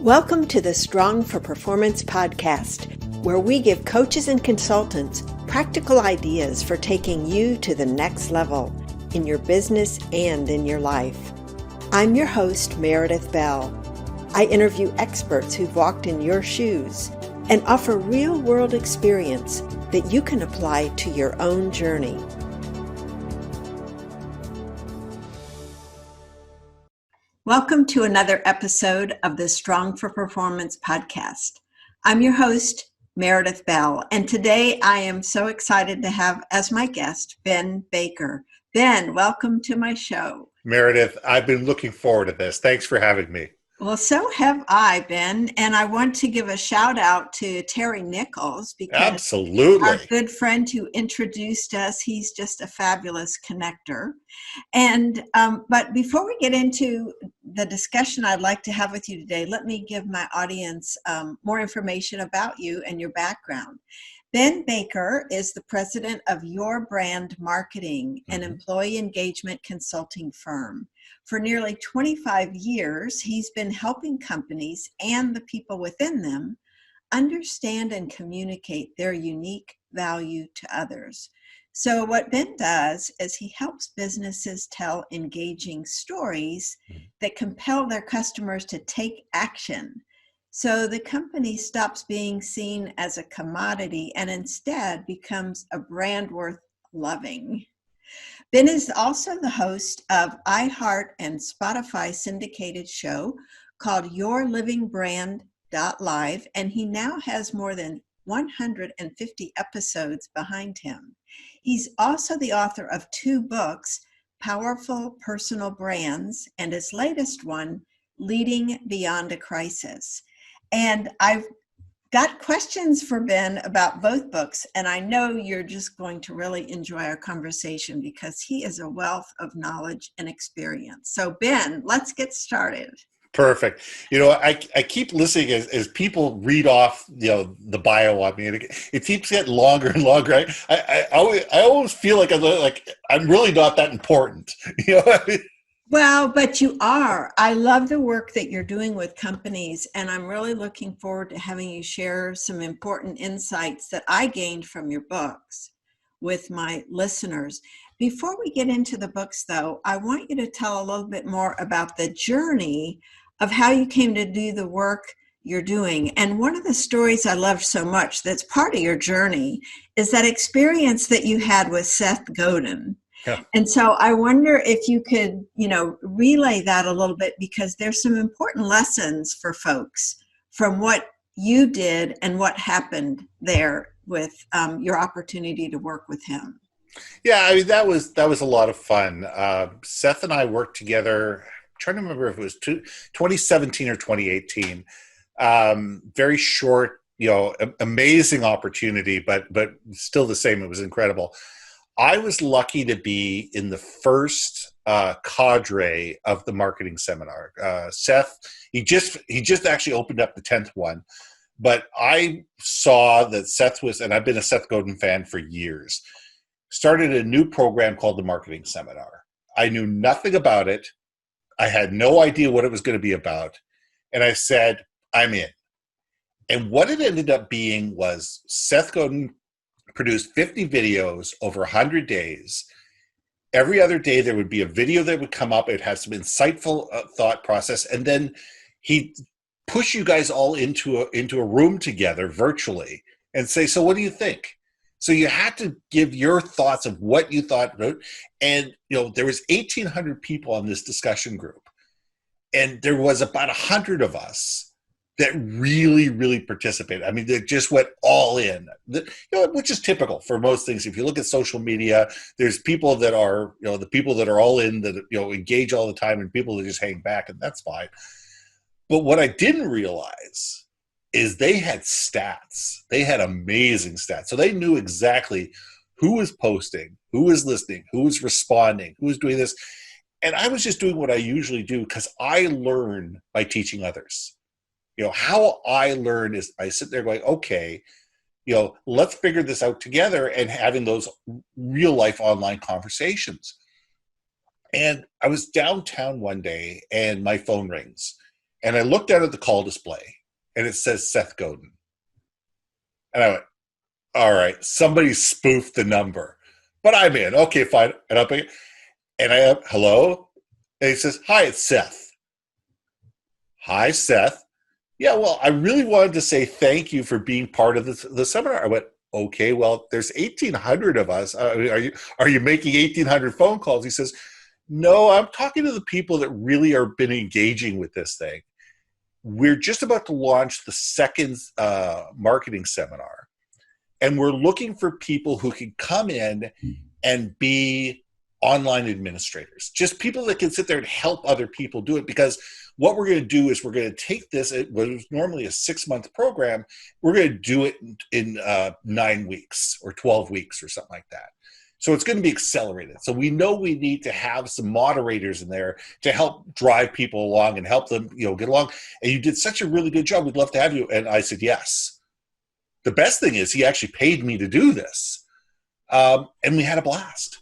Welcome to the Strong for Performance podcast, where we give coaches and consultants practical ideas for taking you to the next level in your business and in your life. I'm your host, Meredith Bell. I interview experts who've walked in your shoes and offer real-world experience that you can apply to your own journey. Welcome to another episode of the Strong for Performance podcast. I'm your host, Meredith Bell, and today I am so excited to have as my guest, Ben Baker. Ben, welcome to my show. Meredith, I've been looking forward to this. Thanks for having me. Well, so have I, Ben, and I want to give a shout out to Terry Nichols because Absolutely. Our good friend who introduced us, he's just a fabulous connector. And but before we get into the discussion I'd like to have with you today, let me give my audience more information about you and your background. Ben Baker is the president of Your Brand Marketing, an employee engagement consulting firm. For nearly 25 years, he's been helping companies and the people within them understand and communicate their unique value to others. So what Ben does is he helps businesses tell engaging stories that compel their customers to take action. So the company stops being seen as a commodity and instead becomes a brand worth loving. Ben is also the host of iHeart and Spotify syndicated show called Your Living Brand Live, and he now has more than 150 episodes behind him. He's also the author of 2 books, Powerful Personal Brands, and his latest one, Leading Beyond a Crisis. And I've got questions for Ben about both books, and I know you're just going to really enjoy our conversation because he is a wealth of knowledge and experience. So Ben, let's get started. Perfect. You know, I keep listening as people read off, the bio on me, and it keeps getting longer and longer. I always feel like I'm really not that important. Well, but you are. I love the work that you're doing with companies, and I'm really looking forward to having you share some important insights that I gained from your books with my listeners. Before we get into the books, though, I want you to tell a little bit more about the journey of how you came to do the work you're doing. And one of the stories I loved so much that's part of your journey is that experience that you had with Seth Godin. Yeah. And so I wonder if you could, relay that a little bit, because there's some important lessons for folks from what you did and what happened there with your opportunity to work with him. Yeah, I mean, that was a lot of fun. Seth and I worked together. I'm trying to remember if it was 2017 or 2018. Very short, amazing opportunity, but still the same. It was incredible. I was lucky to be in the first cadre of the marketing seminar. Seth, he just actually opened up the 10th one, but I saw that Seth was, and I've been a Seth Godin fan for years, started a new program called the Marketing Seminar. I knew nothing about it. I had no idea what it was going to be about. And I said, I'm in. And what it ended up being was Seth Godin produced 50 videos over 100 days. Every other day there would be a video that would come up. It has some insightful thought process. And then he'd push you guys all into a room together virtually and say, so what do you think? So you had to give your thoughts of what you thought about. And, there was 1,800 people on this discussion group. And there was about 100 of us that really, really participated. I mean, they just went all in, which is typical for most things. If you look at social media, there's people that are, the people that are all in that, engage all the time, and people that just hang back, and that's fine. But what I didn't realize is they had stats. They had amazing stats. So they knew exactly who was posting, who was listening, who was responding, who was doing this. And I was just doing what I usually do because I learn by teaching others. How I learn is I sit there going, okay, let's figure this out together, and having those real life online conversations. And I was downtown one day and my phone rings, And I looked down at the call display, and it says Seth Godin. And I went, all right, somebody spoofed the number. But I'm in. Okay, fine. And I'm in. And hello? And he says, hi, it's Seth. Hi, Seth. Yeah, well, I really wanted to say thank you for being part of the seminar. I went, okay, well, there's 1,800 of us. Are you making 1,800 phone calls? He says, no, I'm talking to the people that really are been engaging with this thing. We're just about to launch the second marketing seminar, and we're looking for people who can come in and be online administrators, just people that can sit there and help other people do it. Because what we're going to do is we're going to take this, it was normally a 6-month program, we're going to do it in 9 weeks or 12 weeks or something like that. So it's going to be accelerated. So we know we need to have some moderators in there to help drive people along and help them, get along. And you did such a really good job. We'd love to have you. And I said, yes. The best thing is he actually paid me to do this. And we had a blast.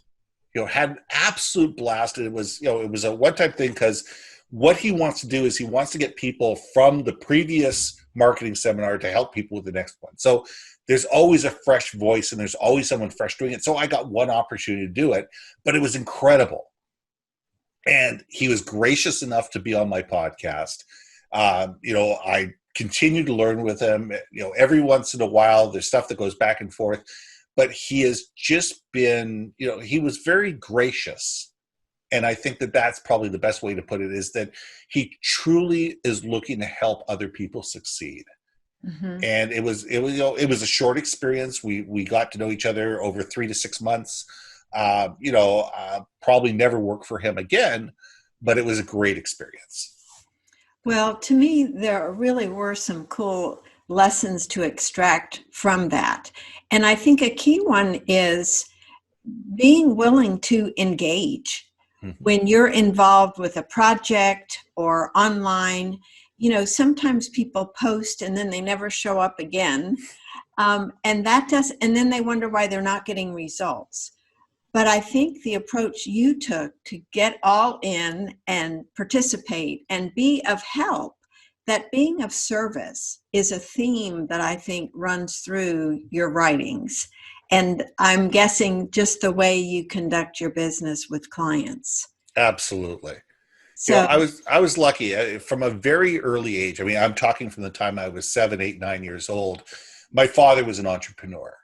Had an absolute blast. And it was a one-time thing, because what he wants to do is he wants to get people from the previous marketing seminar to help people with the next one. So there's always a fresh voice and there's always someone fresh doing it. So I got one opportunity to do it, but it was incredible. And he was gracious enough to be on my podcast. I continue to learn with him. Every once in a while, there's stuff that goes back and forth, but he has just been, he was very gracious. And I think that that's probably the best way to put it, is that he truly is looking to help other people succeed. Mm-hmm. And it was a short experience. We got to know each other over 3 to 6 months. Probably never work for him again, but it was a great experience. Well, to me, there really were some cool lessons to extract from that. And I think a key one is being willing to engage. Mm-hmm. When you're involved with a project or online, sometimes people post and then they never show up again. And then they wonder why they're not getting results. But I think the approach you took to get all in and participate and be of help, that being of service is a theme that I think runs through your writings. And I'm guessing just the way you conduct your business with clients. Absolutely. So I was lucky from a very early age. I mean, I'm talking from the time I was 7, 8, 9 years old. My father was an entrepreneur,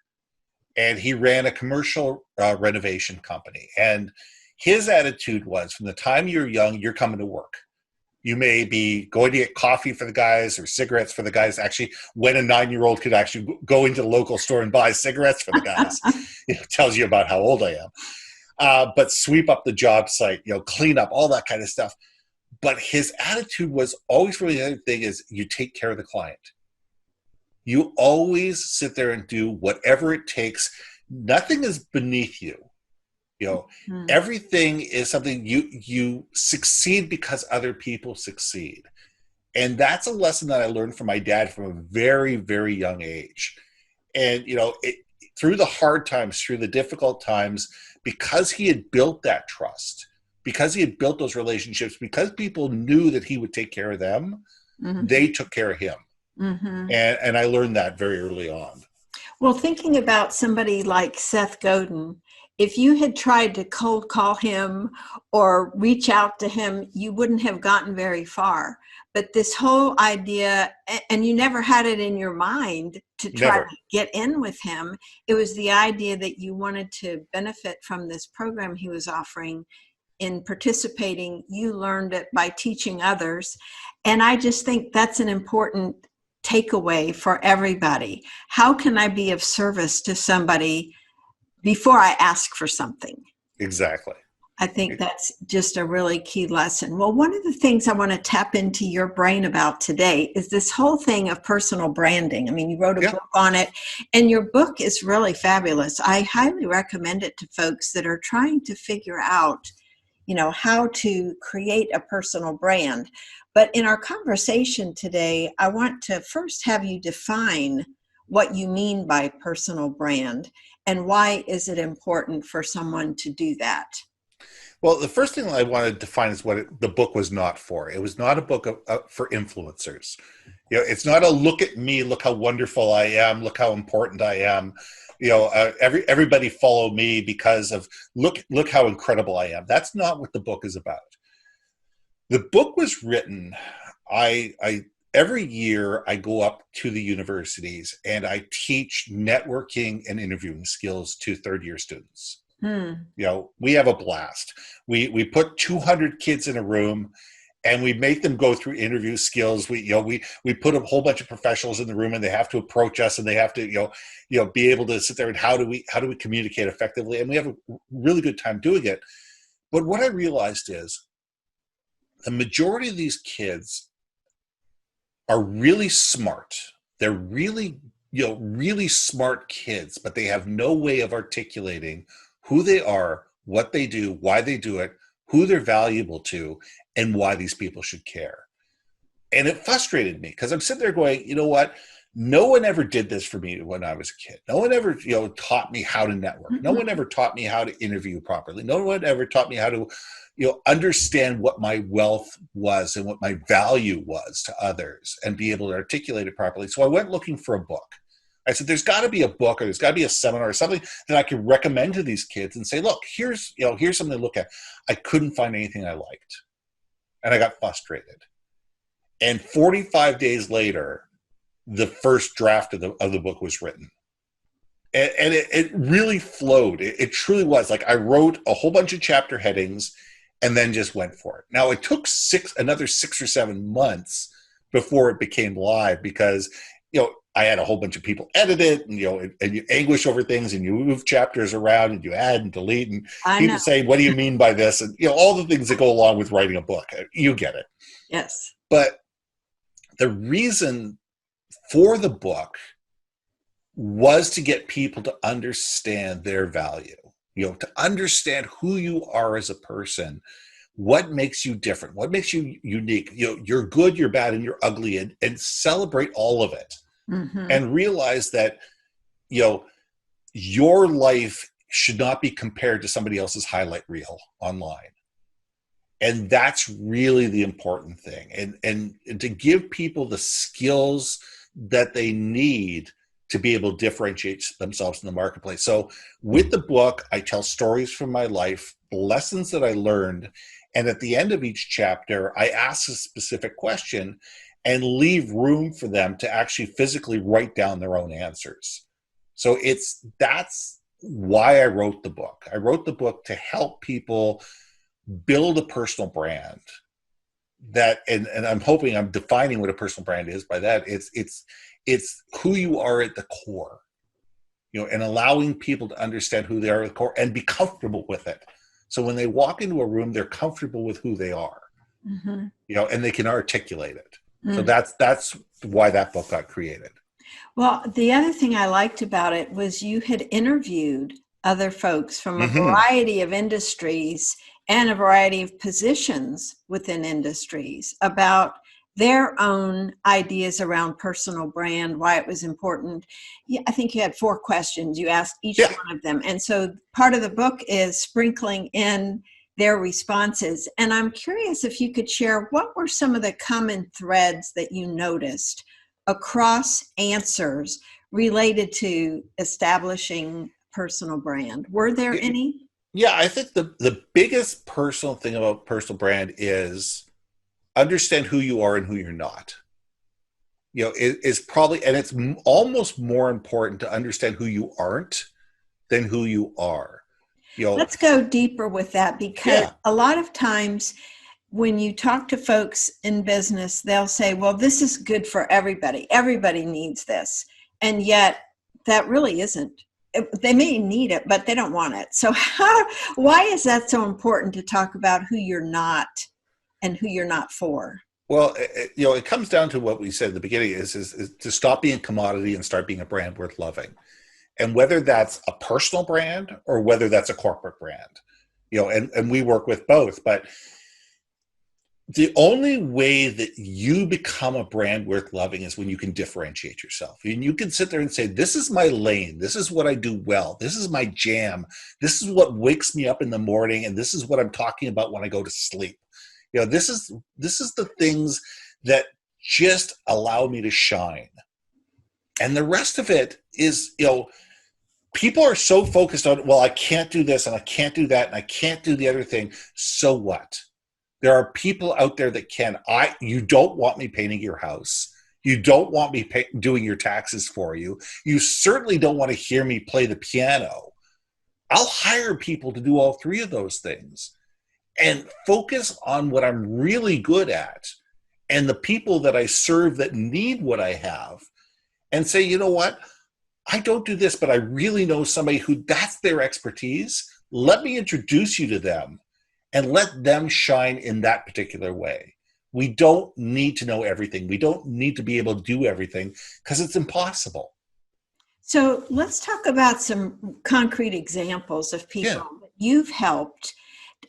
and he ran a commercial renovation company. And his attitude was, from the time you're young, you're coming to work. You may be going to get coffee for the guys or cigarettes for the guys. Actually, when a 9-year-old could actually go into the local store and buy cigarettes for the guys, it tells you about how old I am. But sweep up the job site, clean up, all that kind of stuff. But his attitude was always, really, the other thing is, you take care of the client. You always sit there and do whatever it takes. Nothing is beneath you. Mm-hmm. Everything is something you succeed because other people succeed. And that's a lesson that I learned from my dad from a very, very young age. And, through the hard times, through the difficult times, because he had built that trust, because he had built those relationships, because people knew that he would take care of them, mm-hmm. they took care of him. Mm-hmm. And I learned that very early on. Well, thinking about somebody like Seth Godin, if you had tried to cold call him or reach out to him, you wouldn't have gotten very far. But this whole idea, and you never had it in your mind to try to get in with him, it was the idea that you wanted to benefit from this program he was offering. In participating, you learned it by teaching others. And I just think that's an important takeaway for everybody. How can I be of service to somebody before I ask for something? Exactly. I think that's just a really key lesson. Well, one of the things I want to tap into your brain about today is this whole thing of personal branding. I mean, you wrote a book on it, and your book is really fabulous. I highly recommend it to folks that are trying to figure out, how to create a personal brand. But in our conversation today, I want to first have you define what you mean by personal brand and why is it important for someone to do that? Well, the first thing I wanted to define is what the book was not for. It was not a book for influencers. It's not a look at me, look how wonderful I am, look how important I am. Everybody follow me because of look how incredible I am. That's not what the book is about. The book was written. I every year I go up to the universities and I teach networking and interviewing skills to third-year students. We have a blast. We put 200 kids in a room and we make them go through interview skills. We put a whole bunch of professionals in the room and they have to approach us and they have to be able to sit there and how do we communicate effectively, and we have a really good time doing it. But what I realized is the majority of these kids are really smart. They're really really smart kids, but they have no way of articulating who they are, what they do, why they do it, who they're valuable to, and why these people should care. And it frustrated me because I'm sitting there going, you know what? No one ever did this for me when I was a kid. No one ever, taught me how to network. No one ever taught me how to interview properly. No one ever taught me how to, understand what my wealth was and what my value was to others and be able to articulate it properly. So I went looking for a book. I said, there's got to be a book or there's got to be a seminar or something that I could recommend to these kids and say, look, here's something to look at. I couldn't find anything I liked. And I got frustrated. And 45 days later, the first draft of the book was written. And it really flowed. It truly was. Like, I wrote a whole bunch of chapter headings and then just went for it. Now, it took another 6 or 7 months before it became live because, I had a whole bunch of people edit it, and and you anguish over things, and you move chapters around, and you add and delete, and people say, "What do you mean by this?" And all the things that go along with writing a book. You get it. Yes. But the reason for the book was to get people to understand their value. To understand who you are as a person, what makes you different, what makes you unique. You're good, you're bad, and you're ugly, and celebrate all of it. And realize that, your life should not be compared to somebody else's highlight reel online. And that's really the important thing. And to give people the skills that they need to be able to differentiate themselves in the marketplace. So with the book, I tell stories from my life, lessons that I learned. And at the end of each chapter, I ask a specific question and leave room for them to actually physically write down their own answers. So that's why I wrote the book. I wrote the book to help people build a personal brand and I'm hoping I'm defining what a personal brand is by that. It's who you are at the core, and allowing people to understand who they are at the core and be comfortable with it. So when they walk into a room, they're comfortable with who they are, and they can articulate it. So that's why that book got created. Well, the other thing I liked about it was you had interviewed other folks from a variety of industries and a variety of positions within industries about their own ideas around personal brand, why it was important. I think you had 4 questions. You asked each one of them. And so part of the book is sprinkling in their responses. And I'm curious if you could share what were some of the common threads that you noticed across answers related to establishing personal brand. Were there any? Yeah, I think the biggest personal thing about personal brand is understand who you are and who you're not. It is probably, and it's almost more important to understand who you aren't than who you are. Let's go deeper with that, because a lot of times when you talk to folks in business, they'll say, well, this is good for everybody. Everybody needs this. And yet that really isn't. They may need it, but they don't want it. So why is that so important to talk about who you're not and who you're not for? Well, it comes down to what we said at the beginning is to stop being a commodity and start being a brand worth loving. And whether that's a personal brand or whether that's a corporate brand, and we work with both, but the only way that you become a brand worth loving is when you can differentiate yourself. And you can sit there and say, this is my lane. This is what I do well. This is my jam. This is what wakes me up in the morning. And this is what I'm talking about when I go to sleep. This is the things that just allow me to shine. And the rest of it is, people are so focused on, well, I can't do this and I can't do that and I can't do the other thing. So what? There are people out there that can. You don't want me painting your house. You don't want me doing your taxes for you. You certainly don't want to hear me play the piano. I'll hire people to do all three of those things and focus on what I'm really good at and the people that I serve that need what I have, and say, you know what? I don't do this, but I really know somebody who that's their expertise. Let me introduce you to them. And let them shine in that particular way. We don't need to know everything. We don't need to be able to do everything because it's impossible. So let's talk about some concrete examples of people that you've helped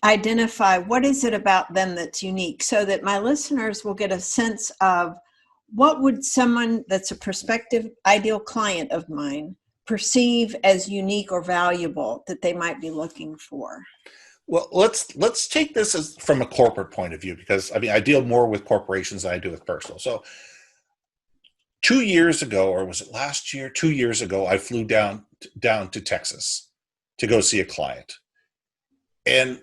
identify what is it about them that's unique, so that my listeners will get a sense of what would someone that's a prospective ideal client of mine perceive as unique or valuable that they might be looking for. Well, let's take this as from a corporate point of view, because I deal more with corporations than I do with personal. So 2 years ago, or was it last year? 2 years ago, I flew down to Texas to go see a client, and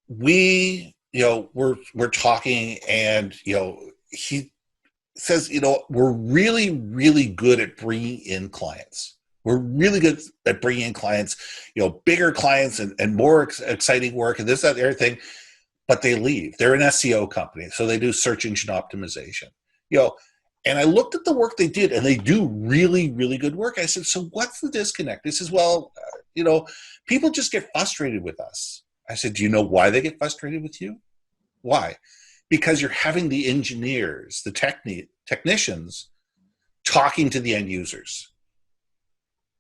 we're talking, and he says, we're really, really good at bringing in clients. We're really good at bringing in clients, bigger clients and more exciting work and this, that, the other thing, but they leave. They're an SEO company, so they do search engine optimization. And I looked at the work they did, and they do really, really good work. I said, so what's the disconnect? He says, well, people just get frustrated with us. I said, do you know why they get frustrated with you? Why? Because you're having the engineers, the technicians talking to the end users.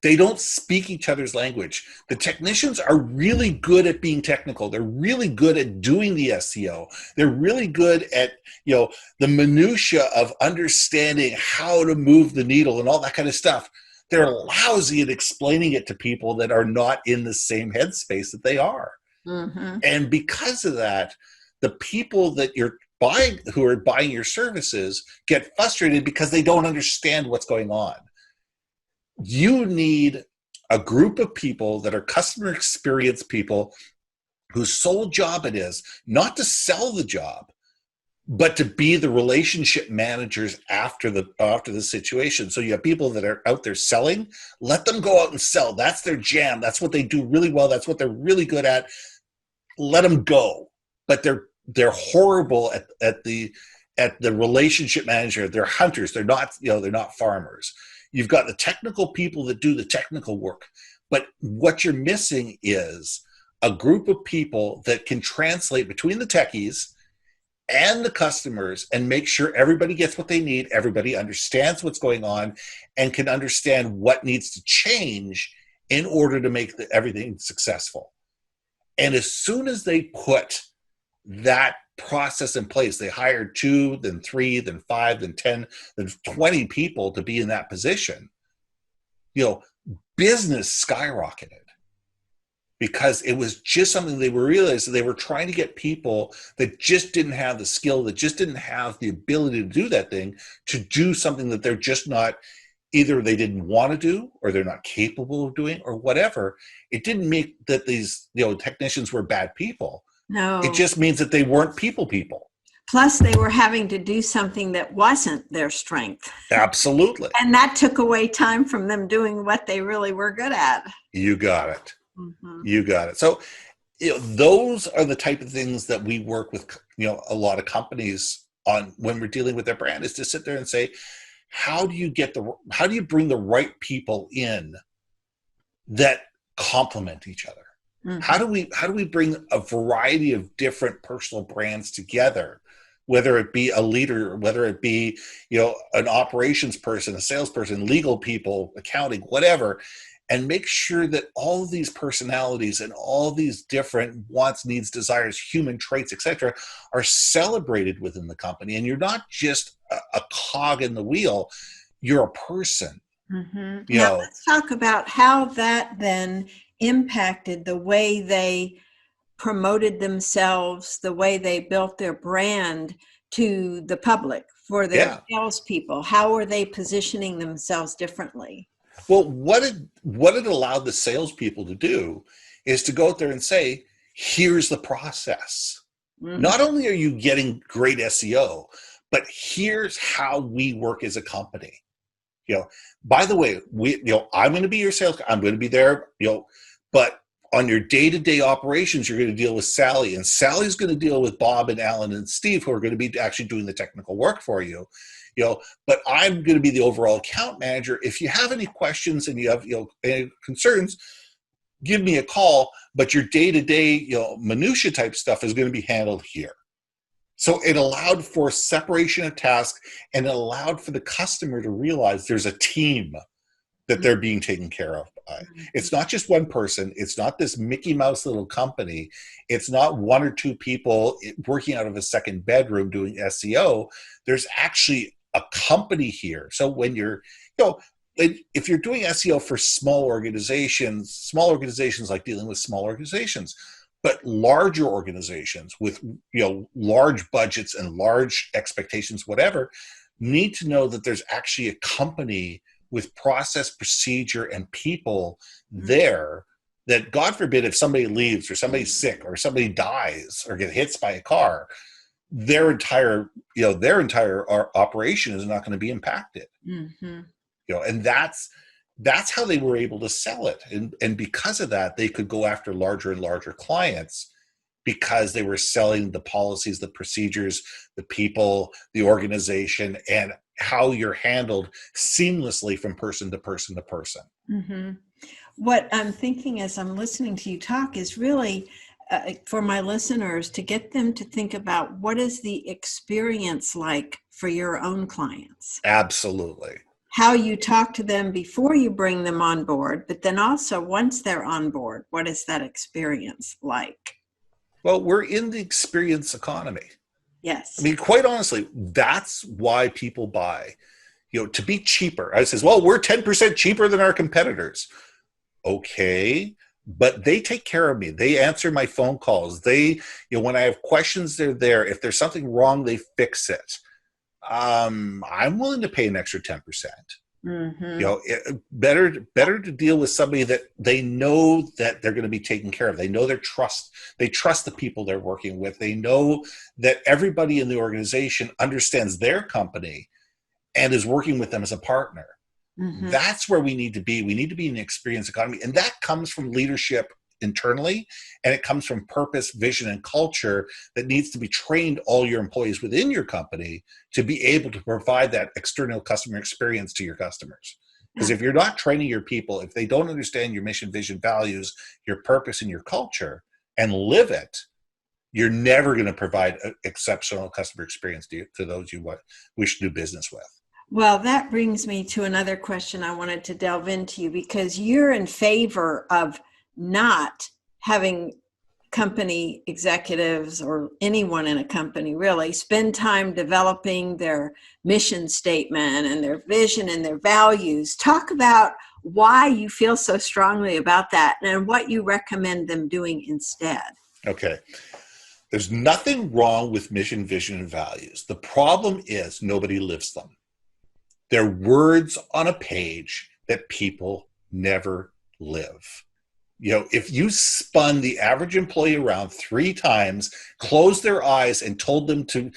They don't speak each other's language. The technicians are really good at being technical. They're really good at doing the SEO. They're really good at, the minutia of understanding how to move the needle and all that kind of stuff. They're lousy at explaining it to people that are not in the same headspace that they are. Mm-hmm. And because of that, the people that who are buying your services get frustrated because they don't understand what's going on. You need a group of people that are customer experience people whose sole job it is not to sell the job, but to be the relationship managers after the situation. So you have people that are out there selling. Let them go out and sell. That's their jam. That's what they do really well. That's what they're really good at. Let them go. But they're horrible at the relationship manager. They're hunters. They're not farmers. You've got the technical people that do the technical work, but what you're missing is a group of people that can translate between the techies and the customers and make sure everybody gets what they need, everybody understands what's going on, and can understand what needs to change in order to make everything successful. And as soon as they put that process in place, they hired 2, then 3, then 5, then 10, then 20 people to be in that position. Business skyrocketed because it was just something they were realizing. They were trying to get people that just didn't have the skill, that just didn't have the ability to do that thing, to do something that they're just not, either they didn't want to do or they're not capable of doing or whatever. It didn't make that these technicians were bad people. No. It just means that they weren't people. Plus, they were having to do something that wasn't their strength. Absolutely. And that took away time from them doing what they really were good at. You got it. Mm-hmm. You got it. So, those are the type of things that we work with, a lot of companies on when we're dealing with their brand, is to sit there and say, how do you bring the right people in that complement each other? Mm-hmm. How do we bring a variety of different personal brands together, whether it be a leader, whether it be, an operations person, a salesperson, legal people, accounting, whatever, and make sure that all of these personalities and all these different wants, needs, desires, human traits, etc., are celebrated within the company. And you're not just a cog in the wheel, you're a person. Mm-hmm. You Now know, let's talk about how that then impacted the way they promoted themselves, the way they built their brand to the public for their yeah. salespeople. How are they positioning themselves differently? Well, what it allowed the salespeople to do is to go out there and say, here's the process. Mm-hmm. Not only are you getting great SEO, but here's how we work as a company. By the way, I'm going to be your sales. I'm going to be there. But on your day-to-day operations, you're going to deal with Sally, and Sally's going to deal with Bob and Alan and Steve, who are going to be actually doing the technical work for you. But I'm going to be the overall account manager. If you have any questions and you have any concerns, give me a call. But your day-to-day minutia type stuff is going to be handled here. So it allowed for separation of tasks, and it allowed for the customer to realize there's a team that they're being taken care of by. It's not just one person. It's not this Mickey Mouse little company. It's not one or two people working out of a second bedroom doing SEO. There's actually a company here. So when if you're doing SEO for small organizations like dealing with small organizations, but larger organizations with large budgets and large expectations, whatever, need to know that there's actually a company with process, procedure, and people there, that God forbid if somebody leaves or somebody's sick or somebody dies or gets hit by a car, their entire operation is not going to be impacted. Mm-hmm. And that's how they were able to sell it. And because of that, they could go after larger and larger clients, because they were selling the policies, the procedures, the people, the organization, and how you're handled seamlessly from person to person to person. Mm-hmm. What I'm thinking as I'm listening to you talk is really for my listeners, to get them to think about what is the experience like for your own clients. Absolutely. How you talk to them before you bring them on board, but then also once they're on board, what is that experience like? Well, we're in the experience economy. Yes. I mean, quite honestly, that's why people buy. To be cheaper. I says, well, we're 10% cheaper than our competitors. Okay, but they take care of me. They answer my phone calls. They, when I have questions, they're there. If there's something wrong, they fix it. I'm willing to pay an extra 10%. Mm-hmm. Better to deal with somebody that they know that they're going to be taken care of. They know they trust the people they're working with. They know that everybody in the organization understands their company and is working with them as a partner. Mm-hmm. That's where we need to be. We need to be in the experience economy. And that comes from leadership internally, and it comes from purpose, vision, and culture that needs to be trained all your employees within your company to be able to provide that external customer experience to your customers. Because if you're not training your people, if they don't understand your mission, vision, values, your purpose, and your culture, and live it, you're never going to provide an exceptional customer experience to those you wish to do business with. Well, that brings me to another question I wanted to delve into, because you're in favor of not having company executives or anyone in a company really spend time developing their mission statement and their vision and their values. Talk about why you feel so strongly about that and what you recommend them doing instead. Okay. There's nothing wrong with mission, vision, and values. The problem is nobody lives them. They're words on a page that people never live. If you spun the average employee around 3 times, closed their eyes, and told them to,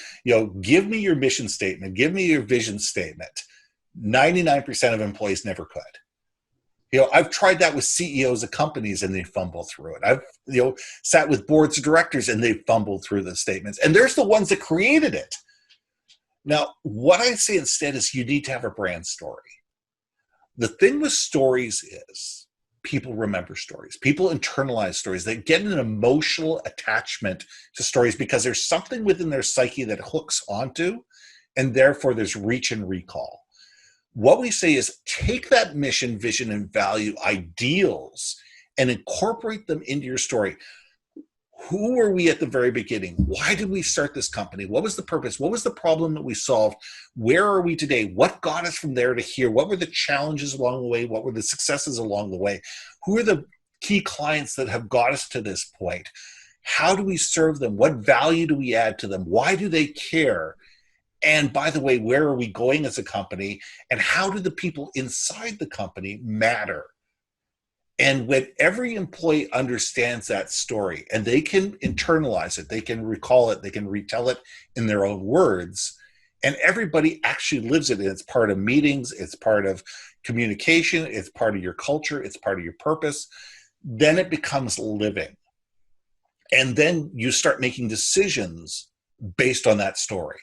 give me your mission statement, give me your vision statement, 99% of employees never could. I've tried that with CEOs of companies and they fumble through it. I've, sat with boards of directors and they fumbled through the statements. And there's the ones that created it. Now, what I say instead is you need to have a brand story. The thing with stories is people remember stories. People internalize stories. They get an emotional attachment to stories because there's something within their psyche that hooks onto, and therefore there's reach and recall. What we say is take that mission, vision, and value ideals and incorporate them into your story. Who were we at the very beginning? Why did we start this company? What was the purpose? What was the problem that we solved? Where are we today? What got us from there to here? What were the challenges along the way? What were the successes along the way? Who are the key clients that have got us to this point? How do we serve them? What value do we add to them? Why do they care? And by the way, where are we going as a company? And how do the people inside the company matter? And when every employee understands that story and they can internalize it, they can recall it, they can retell it in their own words, and everybody actually lives it, and it's part of meetings, it's part of communication, it's part of your culture, it's part of your purpose, then it becomes living. And then you start making decisions based on that story.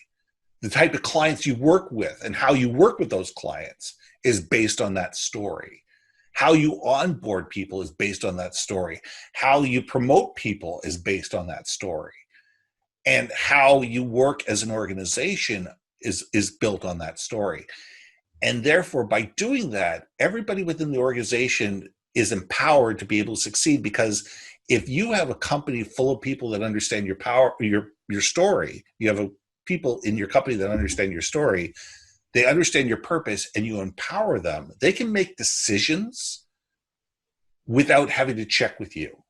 The type of clients you work with and how you work with those clients is based on that story. How you onboard people is based on that story. How you promote people is based on that story. And how you work as an organization is built on that story. And therefore, by doing that, everybody within the organization is empowered to be able to succeed, because if you have a company full of people that understand your power, your story, you have people in your company that understand your story, they understand your purpose, and you empower them, they can make decisions without having to check with you.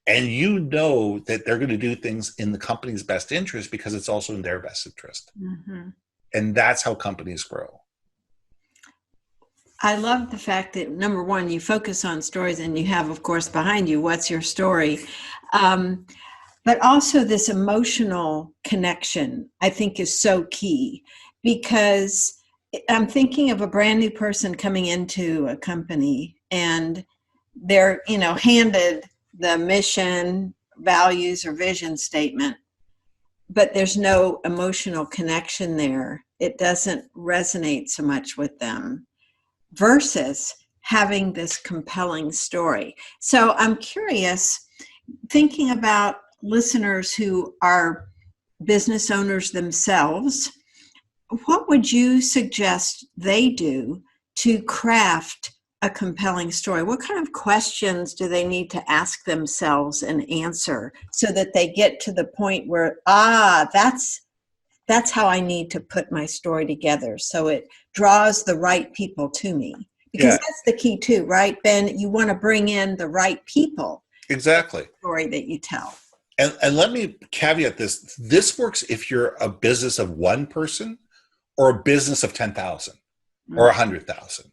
And you know that they're going to do things in the company's best interest because it's also in their best interest. Mm-hmm. And that's how companies grow. I love the fact that, number one, you focus on stories, and you have, of course, behind you, what's your story? But also this emotional connection, I think, is so key, because I'm thinking of a brand new person coming into a company, and they're, handed the mission, values, or vision statement, but there's no emotional connection there. It doesn't resonate so much with them, versus having this compelling story. So I'm curious, thinking about listeners who are business owners themselves, what would you suggest they do to craft a compelling story? What kind of questions do they need to ask themselves and answer so that they get to the point where, that's how I need to put my story together, so it draws the right people to me? Because that's the key too, right, Ben? You want to bring in the right people. Exactly. Story that you tell. And let me caveat this. This works if you're a business of one person or a business of 10,000 or 100,000.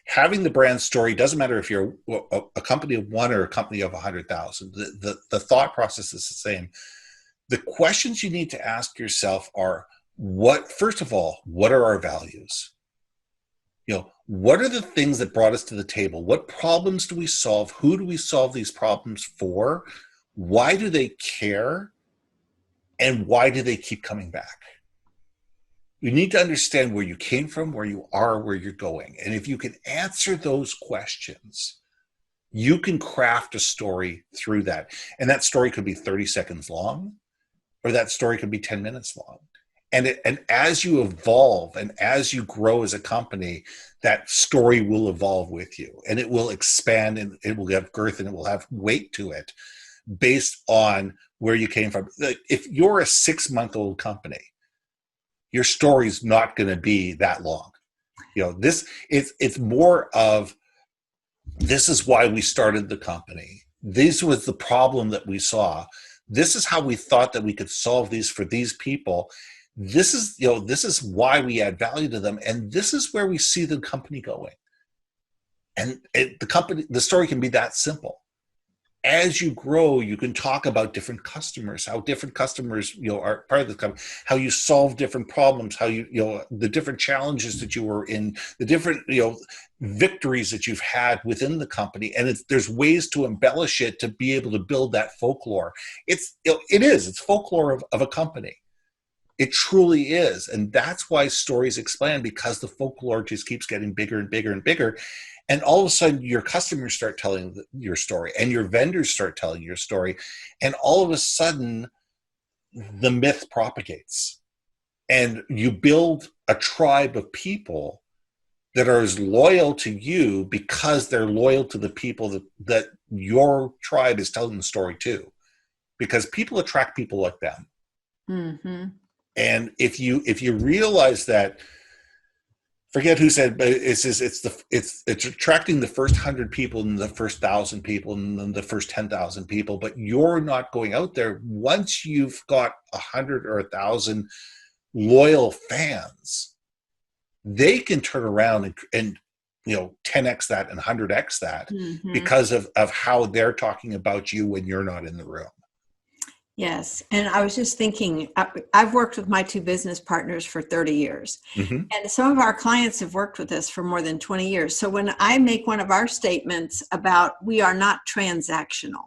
Having the brand story doesn't matter if you're a company of one or a company of 100,000. The thought process is the same. The questions you need to ask yourself are, first of all, what are our values? What are the things that brought us to the table? What problems do we solve? Who do we solve these problems for? Why do they care? And why do they keep coming back? You need to understand where you came from, where you are, where you're going. And if you can answer those questions, you can craft a story through that. And that story could be 30 seconds long, or that story could be 10 minutes long. And as you evolve and as you grow as a company, that story will evolve with you, and it will expand, and it will have girth, and it will have weight to it based on where you came from. If you're a 6-month-old company, your story's not going to be that long. It's more of, this is why we started the company. This was the problem that we saw. This is how we thought that we could solve these for these people. This is why we add value to them, and this is where we see the company going. And the story can be that simple. As you grow, you can talk about different customers, how different customers, are part of the company, how you solve different problems, how the different challenges that you were in, the different, victories that you've had within the company. And there's ways to embellish it to be able to build that folklore. It's folklore of a company. It truly is. And that's why stories expand, because the folklore just keeps getting bigger and bigger and bigger. And all of a sudden, your customers start telling your story, and your vendors start telling your story. And all of a sudden, the myth propagates. And you build a tribe of people that are as loyal to you because they're loyal to the people that your tribe is telling the story to, because people attract people like them. Mm-hmm. And if you realize that, forget who said, but it's attracting the first 100 people and the first 1,000 people and then the first 10,000 people, but you're not going out there. Once you've got 100 or 1,000 loyal fans, they can turn around and 10x that and 100x that Mm-hmm. because of how they're talking about you when you're not in the room. Yes. And I was just thinking, I've worked with my two business partners for 30 years. Mm-hmm. And some of our clients have worked with us for more than 20 years. So when I make one of our statements about we are not transactional,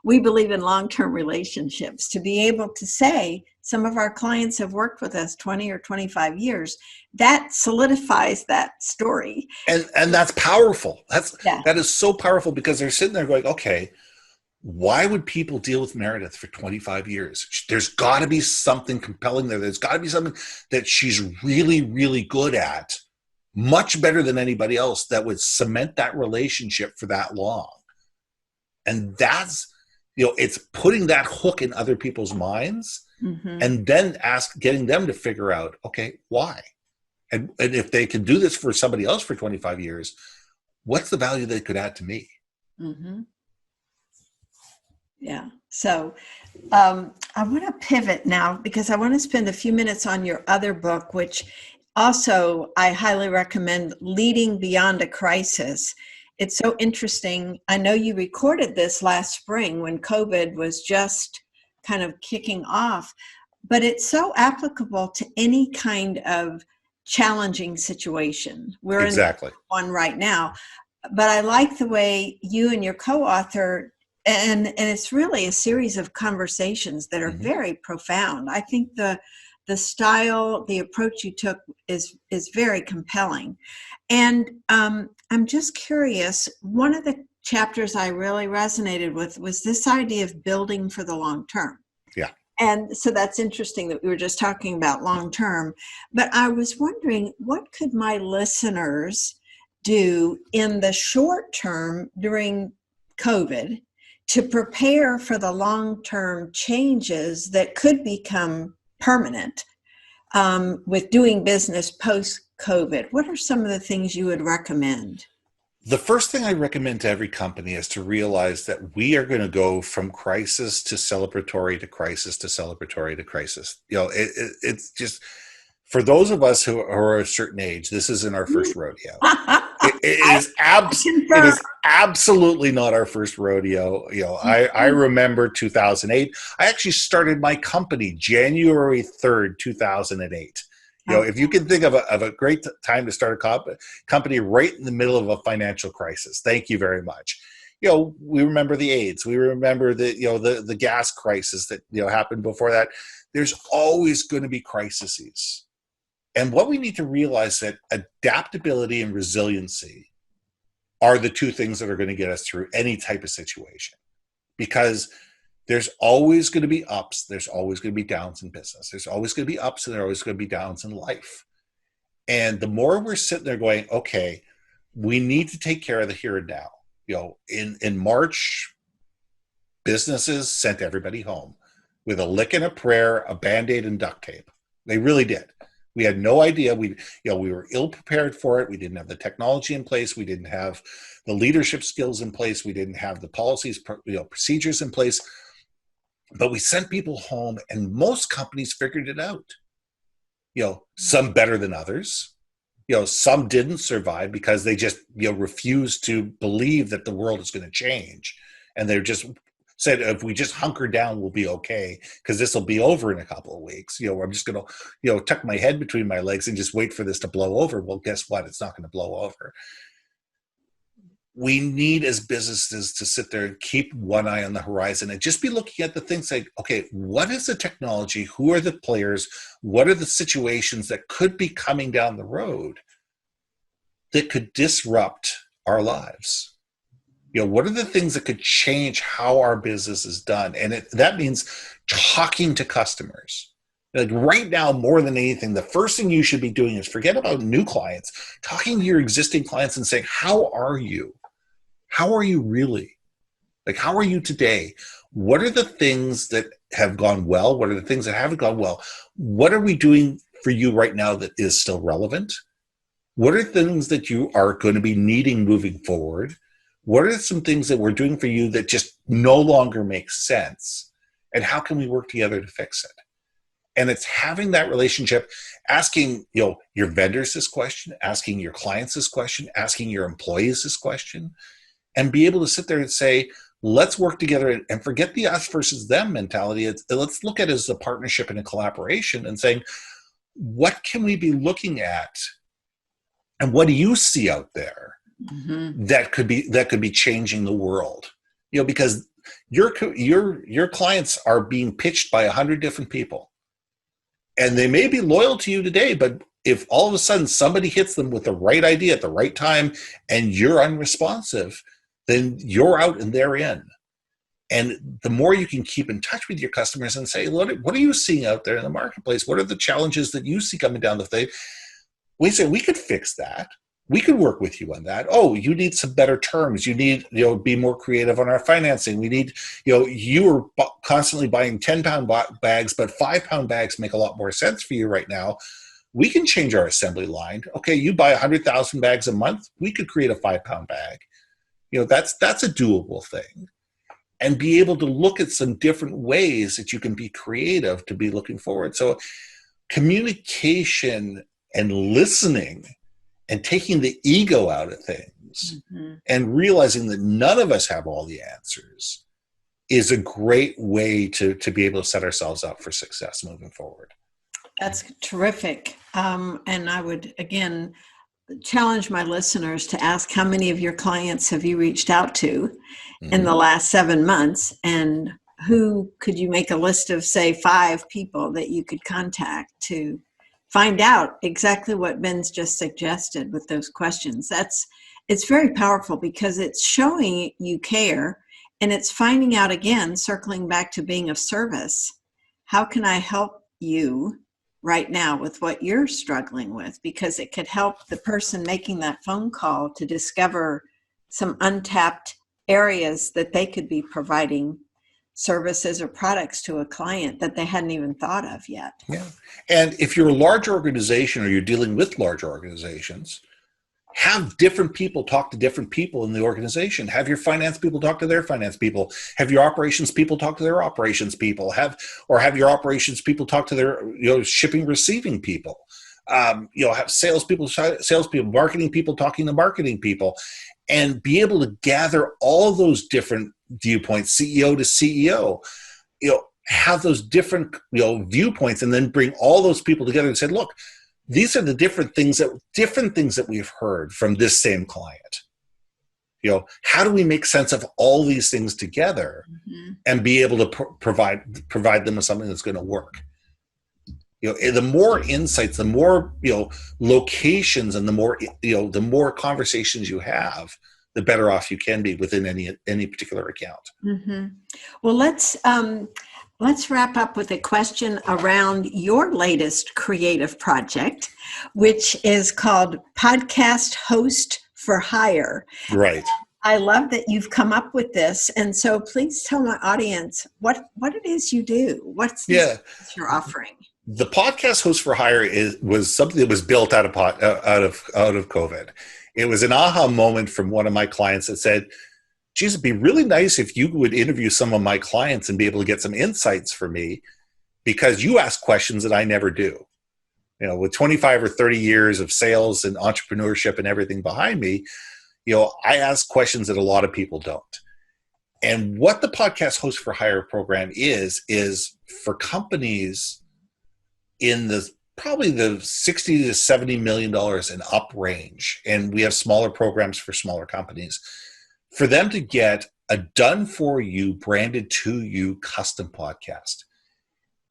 we believe in long-term relationships, to be able to say some of our clients have worked with us 20 or 25 years, that solidifies that story. And that's powerful. Yeah. That is so powerful, because they're sitting there going, okay, why would people deal with Meredith for 25 years? There's got to be something compelling there. There's got to be something that she's really, really good at, much better than anybody else, that would cement that relationship for that long. And that's, it's putting that hook in other people's minds, Mm-hmm. and then getting them to figure out, okay, why? And if they can do this for somebody else for 25 years, what's the value they could add to me? Mm-hmm. Yeah. So I want to pivot now, because I want to spend a few minutes on your other book, which also I highly recommend, Leading Beyond a Crisis. It's so interesting. I know you recorded this last spring when COVID was just kind of kicking off, but it's so applicable to any kind of challenging situation. We're Exactly. in one right now, but I like the way you and your co-author, and it's really a series of conversations that are Mm-hmm. very profound. I think the style, the approach you took is very compelling. And I'm just curious, one of the chapters I really resonated with was this idea of building for the long term. Yeah. And so that's interesting that we were just talking about long term. But I was wondering, what could my listeners do in the short term during COVID to prepare for the long-term changes that could become permanent with doing business post-COVID? What are some of the things you would recommend? The first thing I recommend to every company is to realize that we are going to go from crisis to celebratory to crisis to celebratory to crisis. It's just, for those of us who are a certain age, this isn't our first rodeo. It is absolutely not our first rodeo. I remember 2008. I actually started my company January 3rd, 2008. If you can think of a great time to start a company right in the middle of a financial crisis, thank you very much. We remember the AIDS. We remember the gas crisis that happened before that. There's always going to be crises. And what we need to realize that adaptability and resiliency are the two things that are going to get us through any type of situation, because there's always going to be ups. There's always going to be downs in business. There's always going to be ups and there's always going to be downs in life. And the more we're sitting there going, okay, we need to take care of the here and now. In March, businesses sent everybody home with a lick and a prayer, a Band-Aid and duct tape. They really did. We had no idea. We were ill prepared for it. We didn't have the technology in place. We didn't have the leadership skills in place. We didn't have the policies, procedures in place. But we sent people home, and most companies figured it out. Some better than others. Some didn't survive because they just refused to believe that the world is going to change, and they just said, if we just hunker down, we'll be okay, because this will be over in a couple of weeks. I'm just going to tuck my head between my legs and just wait for this to blow over. Well, guess what? It's not going to blow over. We need, as businesses, to sit there and keep one eye on the horizon and just be looking at the things like, okay, what is the technology? Who are the players? What are the situations that could be coming down the road that could disrupt our lives? What are the things that could change how our business is done? And that means talking to customers. Like right now, more than anything, the first thing you should be doing is forget about new clients, talking to your existing clients and saying, how are you? How are you really? Like, how are you today? What are the things that have gone well? What are the things that haven't gone well? What are we doing for you right now that is still relevant? What are things that you are going to be needing moving forward? What are some things that we're doing for you that just no longer make sense? And how can we work together to fix it? And it's having that relationship, asking, your vendors this question, asking your clients this question, asking your employees this question, and be able to sit there and say, let's work together and forget the us versus them mentality. Let's look at it as a partnership and a collaboration and saying, what can we be looking at? And what do you see out there that could be changing the world? Because your clients are being pitched by 100 different people. And they may be loyal to you today, but if all of a sudden somebody hits them with the right idea at the right time and you're unresponsive, then you're out and they're in. And the more you can keep in touch with your customers and say, what are you seeing out there in the marketplace? What are the challenges that you see coming down the thing? We say, we could fix that. We could work with you on that. Oh, you need some better terms. You need, be more creative on our financing. We need, you are constantly buying 10-pound bags, but 5-pound bags make a lot more sense for you right now. We can change our assembly line. Okay, you buy 100,000 bags a month. We could create a 5-pound bag. That's a doable thing. And be able to look at some different ways that you can be creative to be looking forward. So communication and listening and taking the ego out of things and realizing that none of us have all the answers is a great way to be able to set ourselves up for success moving forward. That's terrific. And I would, again, challenge my listeners to ask, how many of your clients have you reached out to in the last 7 months? And who could you make a list of, say, 5 people that you could contact to find out exactly what Ben's just suggested with those questions? It's very powerful because it's showing you care, and it's finding out, again, circling back to being of service. How can I help you right now with what you're struggling with? Because it could help the person making that phone call to discover some untapped areas that they could be providing services or products to a client that they hadn't even thought of yet. Yeah. And if you're a large organization or you're dealing with large organizations, have different people talk to different people in the organization. Have your finance people talk to their finance people. Have your operations people talk to their operations people. Have your operations people talk to their shipping receiving people. Have salespeople, marketing people talking to marketing people, and be able to gather all those different viewpoints, CEO to CEO, have those different, viewpoints, and then bring all those people together and say, look, these are the different things that we've heard from this same client. How do we make sense of all these things together and be able to provide them with something that's going to work? The more insights, the more, locations, and the more conversations you have, the better off you can be within any particular account. Well, let's wrap up with a question around your latest creative project, which is called Podcast Host for Hire. Right. I love that you've come up with this. And so please tell my audience what it is you do. What's your offering? The Podcast Host for Hire was something that was built out of COVID. It was an aha moment from one of my clients that said, geez, it'd be really nice if you would interview some of my clients and be able to get some insights for me, because you ask questions that I never do. With 25 or 30 years of sales and entrepreneurship and everything behind me, I ask questions that a lot of people don't. And what the Podcast Host for Hire program is for companies in probably the $60 to $70 million and up range. And we have smaller programs for smaller companies, for them to get a done-for-you, branded-to-you custom podcast.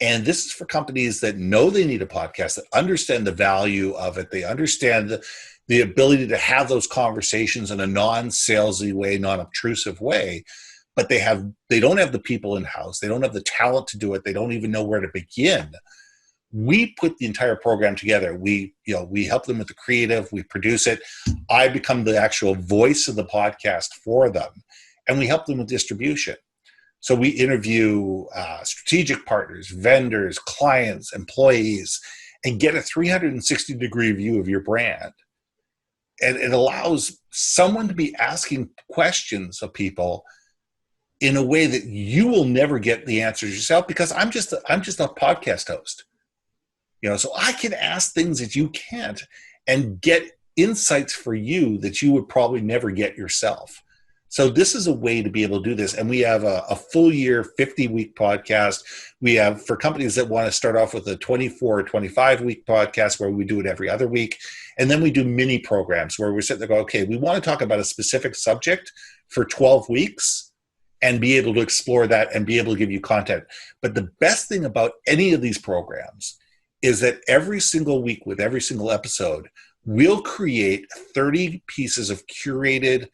And this is for companies that know they need a podcast, that understand the value of it. They understand the ability to have those conversations in a non-salesy way, non-obtrusive way, but they don't have the people in-house. They don't have the talent to do it. They don't even know where to begin. We put the entire program together. We help them with the creative, we produce it. I become the actual voice of the podcast for them, and we help them with distribution. So we interview strategic partners, vendors, clients, employees, and get a 360-degree view of your brand. And it allows someone to be asking questions of people in a way that you will never get the answers yourself, because I'm just a podcast host. So I can ask things that you can't and get insights for you that you would probably never get yourself. So this is a way to be able to do this. And we have a full year, 50-week podcast. We have, for companies that want to start off with a 24 or 25-week podcast where we do it every other week. And then we do mini programs where we sit there and go, okay, we want to talk about a specific subject for 12 weeks and be able to explore that and be able to give you content. But the best thing about any of these programs is that every single week with every single episode, we'll create 30 pieces of curated,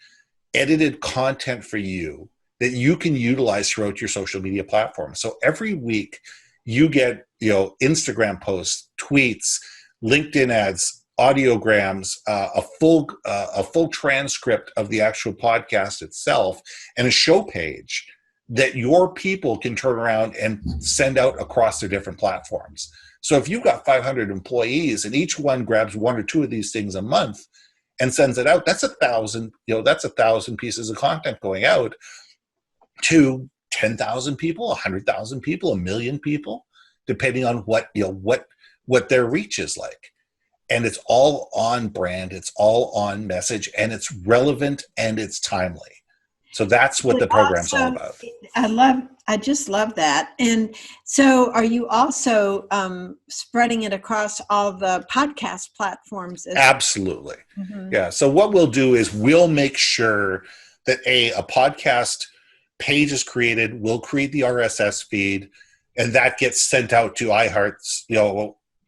edited content for you that you can utilize throughout your social media platform. So every week you get, Instagram posts, tweets, LinkedIn ads, audiograms, a full transcript of the actual podcast itself, and a show page that your people can turn around and send out across their different platforms. So if you've got 500 employees and each one grabs one or two of these things a month and sends it out, that's 1,000, that's 1,000 pieces of content going out to 10,000 people, 100,000 people, 1 million people, depending on what their reach is like. And it's all on brand, it's all on message, and it's relevant and it's timely. So that's what the program's all about. I just love that. And so are you also spreading it across all the podcast platforms? Absolutely. Mm-hmm. Yeah. So what we'll do is we'll make sure that a podcast page is created. We'll create the RSS feed, and that gets sent out to iHeart's,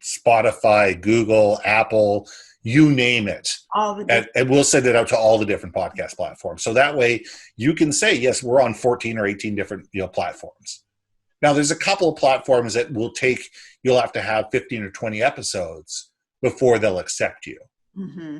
Spotify, Google, Apple, you name it. And we'll send it out to all the different podcast platforms. So that way you can say, yes, we're on 14 or 18 different platforms. Now, there's a couple of platforms that you'll have to have 15 or 20 episodes before they'll accept you. Mm-hmm.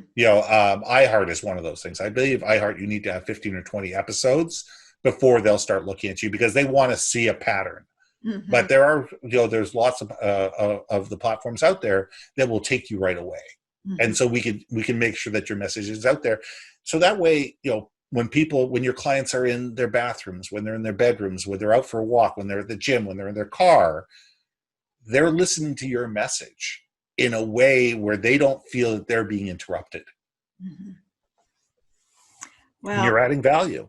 iHeart is one of those things. I believe iHeart, you need to have 15 or 20 episodes before they'll start looking at you, because they want to see a pattern. Mm-hmm. But there are, there's lots of the platforms out there that will take you right away. Mm-hmm. And so we can make sure that your message is out there. So that way, when your clients are in their bathrooms, when they're in their bedrooms, when they're out for a walk, when they're at the gym, when they're in their car, they're listening to your message in a way where they don't feel that they're being interrupted. Mm-hmm. Well, and you're adding value.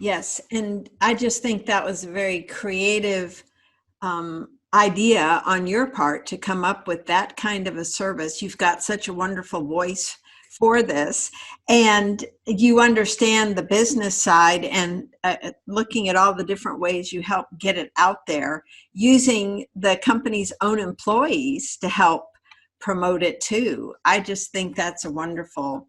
Yes. And I just think that was a very creative idea on your part to come up with that kind of a service. You've got such a wonderful voice for this, and you understand the business side, and looking at all the different ways you help get it out there, using the company's own employees to help promote it too. I just think that's a wonderful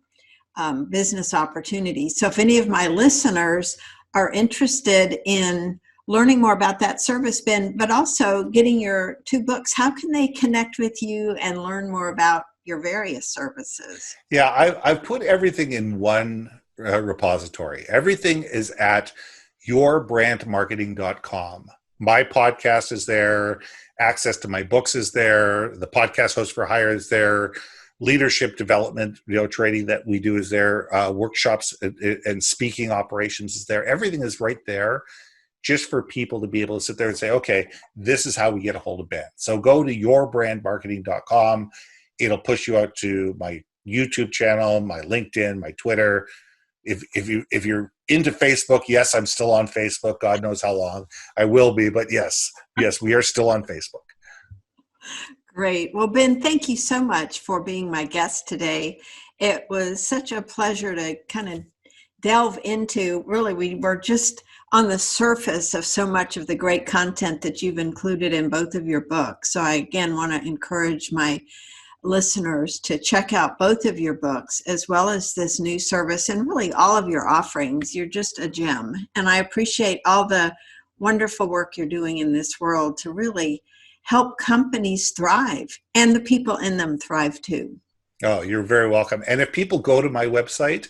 business opportunity. So if any of my listeners are interested in learning more about that service, Ben, but also getting your 2 books, how can they connect with you and learn more about your various services? Yeah, I've put everything in one repository. Everything is at yourbrandmarketing.com. My podcast is there. Access to my books is there. The podcast Host for Hire is there. Leadership development, training that we do is there. Workshops and speaking operations is there. Everything is right there, just for people to be able to sit there and say, okay, this is how we get a hold of Ben. So go to yourbrandmarketing.com. It'll push you out to my YouTube channel, my LinkedIn, my Twitter. If you're into Facebook, yes, I'm still on Facebook. God knows how long I will be, but yes, we are still on Facebook. Great. Well, Ben, thank you so much for being my guest today. It was such a pleasure to kind of delve into, really, we were just on the surface of so much of the great content that you've included in both of your books. So I, again, want to encourage my listeners to check out both of your books, as well as this new service, and really all of your offerings. You're just a gem. And I appreciate all the wonderful work you're doing in this world to really help companies thrive, and the people in them thrive too. Oh, you're very welcome. And if people go to my website,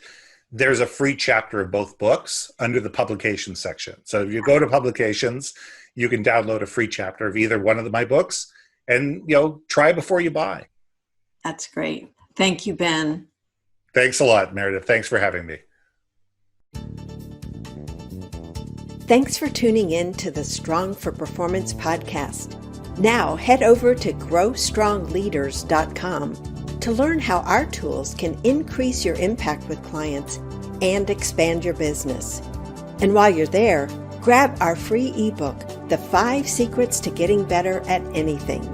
there's a free chapter of both books under the publications section. So if you go to publications, you can download a free chapter of either one of my books and, try before you buy. That's great. Thank you, Ben. Thanks a lot, Meredith. Thanks for having me. Thanks for tuning in to the Strong for Performance podcast. Now head over to growstrongleaders.com to learn how our tools can increase your impact with clients and expand your business. And while you're there, grab our free ebook, The 5 Secrets to Getting Better at Anything.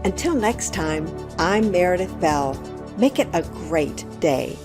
Until next time, I'm Meredith Bell. Make it a great day.